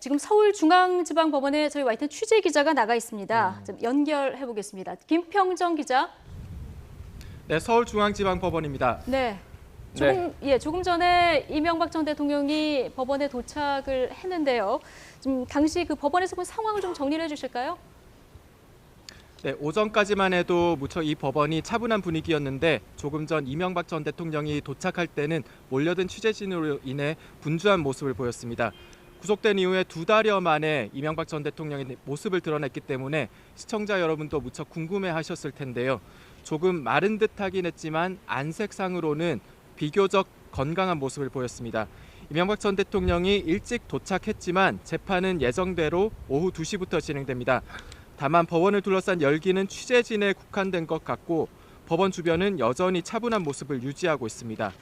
지금 서울중앙지방법원에 저희 와이튼 취재 기자가 나가 있습니다. 좀 연결해 보겠습니다. 김평정 기자. 네, 서울중앙지방법원입니다. 네. 조금 전에 이명박 전 대통령이 법원에 도착을 했는데요. 좀 당시 그 법원에서 본 상황을 좀 정리를 해주실까요? 네, 오전까지만 해도 무척 이 법원이 차분한 분위기였는데 조금 전 이명박 전 대통령이 도착할 때는 몰려든 취재진으로 인해 분주한 모습을 보였습니다. 구속된 이후에 2달여 만에 이명박 전 대통령의 모습을 드러냈기 때문에 시청자 여러분도 무척 궁금해하셨을 텐데요. 조금 마른 듯하긴 했지만 안색상으로는 비교적 건강한 모습을 보였습니다. 이명박 전 대통령이 일찍 도착했지만 재판은 예정대로 오후 2시부터 진행됩니다. 다만 법원을 둘러싼 열기는 취재진에 국한된 것 같고 법원 주변은 여전히 차분한 모습을 유지하고 있습니다.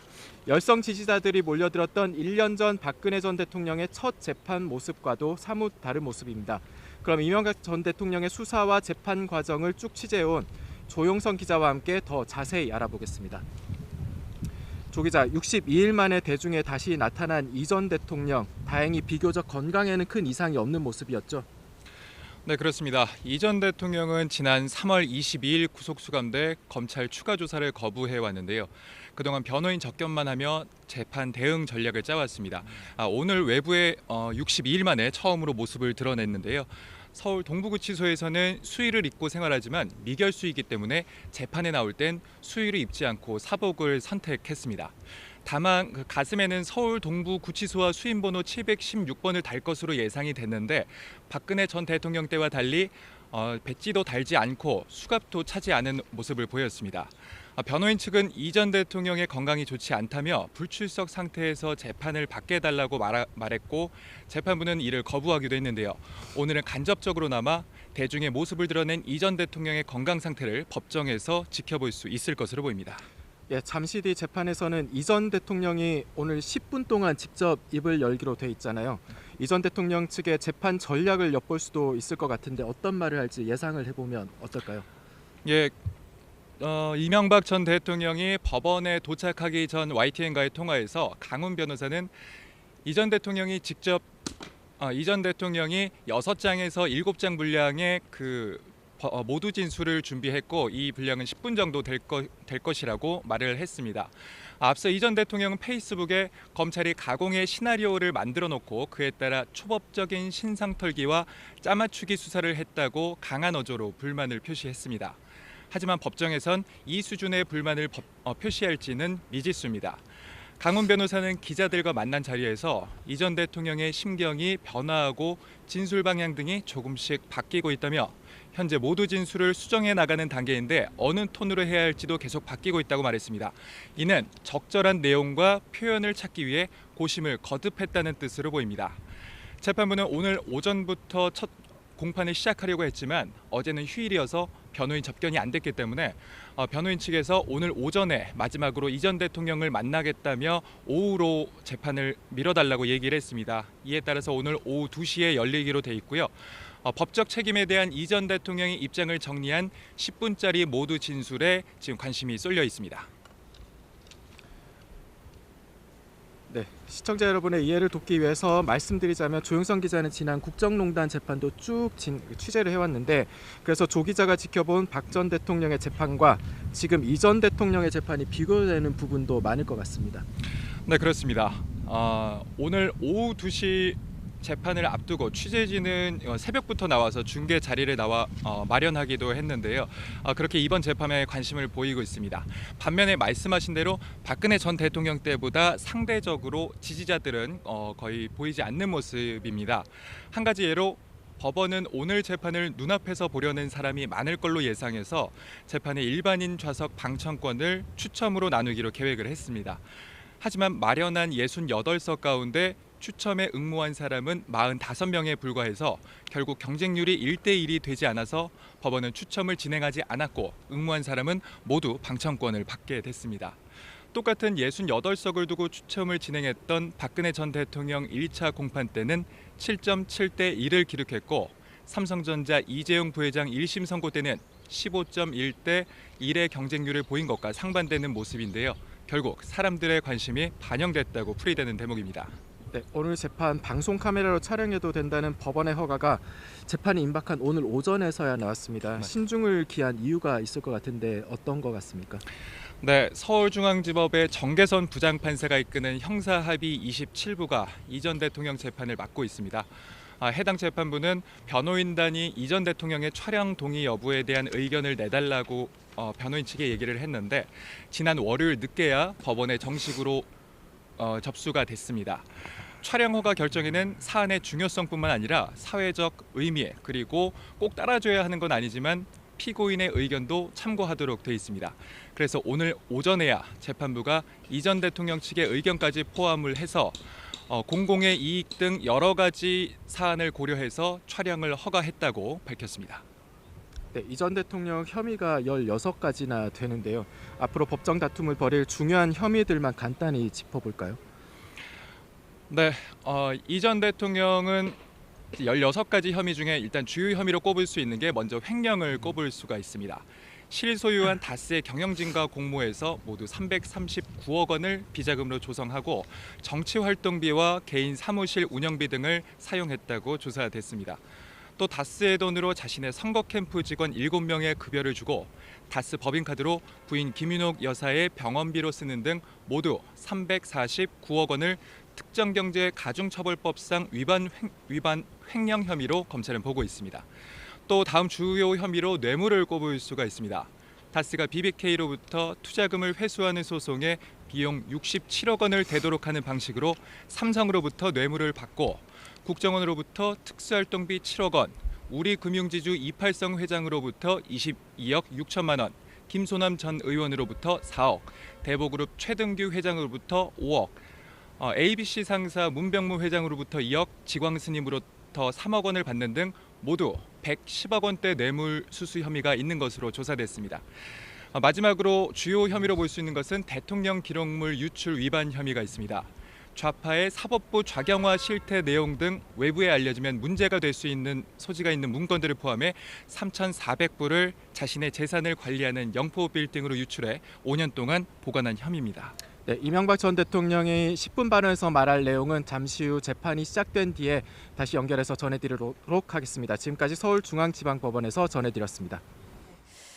열성 지지자들이 몰려들었던 1년 전 박근혜 전 대통령의 첫 재판 모습과도 사뭇 다른 모습입니다. 그럼 이명박 전 대통령의 수사와 재판 과정을 쭉 취재해온 조용선 기자와 함께 더 자세히 알아보겠습니다. 조 기자, 62일 만에 대중에 다시 나타난 이 전 대통령, 다행히 비교적 건강에는 큰 이상이 없는 모습이었죠? 네, 그렇습니다. 이 전 대통령은 지난 3월 22일 구속 수감돼 검찰 추가 조사를 거부해 왔는데요. 그동안 변호인 접견만 하며 재판 대응 전략을 짜왔습니다. 오늘 외부에 62일 만에 처음으로 모습을 드러냈는데요. 서울 동부구치소에서는 수의를 입고 생활하지만 미결수이기 때문에 재판에 나올 땐 수의를 입지 않고 사복을 선택했습니다. 다만 그 가슴에는 서울 동부구치소와 수임번호 716번을 달 것으로 예상이 됐는데 박근혜 전 대통령 때와 달리 배지도 달지 않고 수갑도 차지 않은 모습을 보였습니다. 변호인 측은 이 전 대통령의 건강이 좋지 않다며 불출석 상태에서 재판을 받게 해달라고 말했고 재판부는 이를 거부하기도 했는데요. 오늘은 간접적으로나마 대중의 모습을 드러낸 이 전 대통령의 건강 상태를 법정에서 지켜볼 수 있을 것으로 보입니다. 예, 잠시 뒤 재판에서는 이 전 대통령이 오늘 10분 동안 직접 입을 열기로 돼 있잖아요. 이 전 대통령 측의 재판 전략을 엿볼 수도 있을 것 같은데 어떤 말을 할지 예상을 해보면 어떨까요? 예, 이명박 전 대통령이 법원에 도착하기 전 YTN과의 통화에서 강훈 변호사는 이 전 대통령이 6장에서 7장 분량의 모두 진술을 준비했고 이 분량은 10분 정도 될 것이라고 말을 했습니다. 앞서 이 전 대통령은 페이스북에 검찰이 가공의 시나리오를 만들어 놓고 그에 따라 초법적인 신상털기와 짜맞추기 수사를 했다고 강한 어조로 불만을 표시했습니다. 하지만 법정에선 이 수준의 불만을 표시할지는 미지수입니다. 강훈 변호사는 기자들과 만난 자리에서 이 전 대통령의 심경이 변화하고 진술 방향 등이 조금씩 바뀌고 있다며 현재 모두 진술을 수정해 나가는 단계인데 어느 톤으로 해야 할지도 계속 바뀌고 있다고 말했습니다. 이는 적절한 내용과 표현을 찾기 위해 고심을 거듭했다는 뜻으로 보입니다. 재판부는 오늘 오전부터 첫 공판을 시작하려고 했지만 어제는 휴일이어서 변호인 접견이 안 됐기 때문에 변호인 측에서 오늘 오전에 마지막으로 이 전 대통령을 만나겠다며 오후로 재판을 미뤄달라고 얘기를 했습니다. 이에 따라서 오늘 오후 2시에 열리기로 돼 있고요. 법적 책임에 대한 이 전 대통령의 입장을 정리한 10분짜리 모두 진술에 지금 관심이 쏠려 있습니다. 네, 시청자 여러분의 이해를 돕기 위해서 말씀드리자면 조용선 기자는 지난 국정농단 재판도 쭉 취재를 해왔는데 그래서 조 기자가 지켜본 박 전 대통령의 재판과 지금 이 전 대통령의 재판이 비교되는 부분도 많을 것 같습니다. 네, 그렇습니다. 오늘 오후 2시 재판을 앞두고 취재진은 새벽부터 나와서 중계 자리를 마련하기도 했는데요. 그렇게 이번 재판에 관심을 보이고 있습니다. 반면에 말씀하신 대로 박근혜 전 대통령 때보다 상대적으로 지지자들은 거의 보이지 않는 모습입니다. 한 가지 예로 법원은 오늘 재판을 눈앞에서 보려는 사람이 많을 걸로 예상해서 재판의 일반인 좌석 방청권을 추첨으로 나누기로 계획을 했습니다. 하지만 마련한 68석 가운데 추첨에 응모한 사람은 45명에 불과해서 결국 경쟁률이 1대1이 되지 않아서 법원은 추첨을 진행하지 않았고 응모한 사람은 모두 방청권을 받게 됐습니다. 똑같은 68석을 두고 추첨을 진행했던 박근혜 전 대통령 1차 공판 때는 7.7대 1을 기록했고 삼성전자 이재용 부회장 1심 선고 때는 15.1대 1의 경쟁률을 보인 것과 상반되는 모습인데요. 결국 사람들의 관심이 반영됐다고 풀이되는 대목입니다. 네, 오늘 재판 방송 카메라로 촬영해도 된다는 법원의 허가가 재판이 임박한 오늘 오전에서야 나왔습니다. 신중을 기한 이유가 있을 것 같은데 어떤 것 같습니까? 네, 서울중앙지법의 정계선 부장판사가 이끄는 형사합의 27부가 이 전 대통령 재판을 맡고 있습니다. 해당 재판부는 변호인단이 이 전 대통령의 촬영 동의 여부에 대한 의견을 내달라고 변호인 측에 얘기를 했는데 지난 월요일 늦게야 법원에 정식으로 접수가 됐습니다. 촬영 허가 결정에는 사안의 중요성뿐만 아니라 사회적 의미 그리고 꼭 따라줘야 하는 건 아니지만 피고인의 의견도 참고하도록 돼 있습니다. 그래서 오늘 오전에야 재판부가 이 전 대통령 측의 의견까지 포함을 해서 공공의 이익 등 여러 가지 사안을 고려해서 촬영을 허가했다고 밝혔습니다. 네, 이 전 대통령 혐의가 16가지나 되는데요. 앞으로 법정 다툼을 벌일 중요한 혐의들만 간단히 짚어볼까요? 네, 이 전 대통령은 16가지 혐의 중에 일단 주요 혐의로 꼽을 수 있는 게 먼저 횡령을 꼽을 수가 있습니다. 실소유한 다스의 경영진과 공모해서 모두 339억 원을 비자금으로 조성하고 정치활동비와 개인 사무실 운영비 등을 사용했다고 조사됐습니다. 또 다스의 돈으로 자신의 선거 캠프 직원 7명의 급여를 주고 다스 법인카드로 부인 김윤옥 여사의 병원비로 쓰는 등 모두 349억 원을 특정경제가중처벌법상 위반 횡령 혐의로 검찰은 보고 있습니다. 또 다음 주요 혐의로 뇌물을 꼽을 수가 있습니다. 다스가 BBK로부터 투자금을 회수하는 소송에 비용 67억 원을 대도록 하는 방식으로 삼성으로부터 뇌물을 받고 국정원으로부터 특수활동비 7억 원, 우리금융지주 이팔성 회장으로부터 22억 6천만 원, 김소남 전 의원으로부터 4억, 대보그룹 최등규 회장으로부터 5억, ABC 상사 문병무 회장으로부터 2억, 지광스님으로부터 3억 원을 받는 등 모두 110억 원대 뇌물 수수 혐의가 있는 것으로 조사됐습니다. 마지막으로 주요 혐의로 볼 수 있는 것은 대통령 기록물 유출 위반 혐의가 있습니다. 좌파의 사법부 좌경화 실태 내용 등 외부에 알려지면 문제가 될 수 있는 소지가 있는 문건들을 포함해 3,400부를 자신의 재산을 관리하는 영포 빌딩으로 유출해 5년 동안 보관한 혐의입니다. 네, 이명박 전 대통령이 10분 발언에서 말할 내용은 잠시 후 재판이 시작된 뒤에 다시 연결해서 전해드리도록 하겠습니다. 지금까지 서울중앙지방법원에서 전해드렸습니다.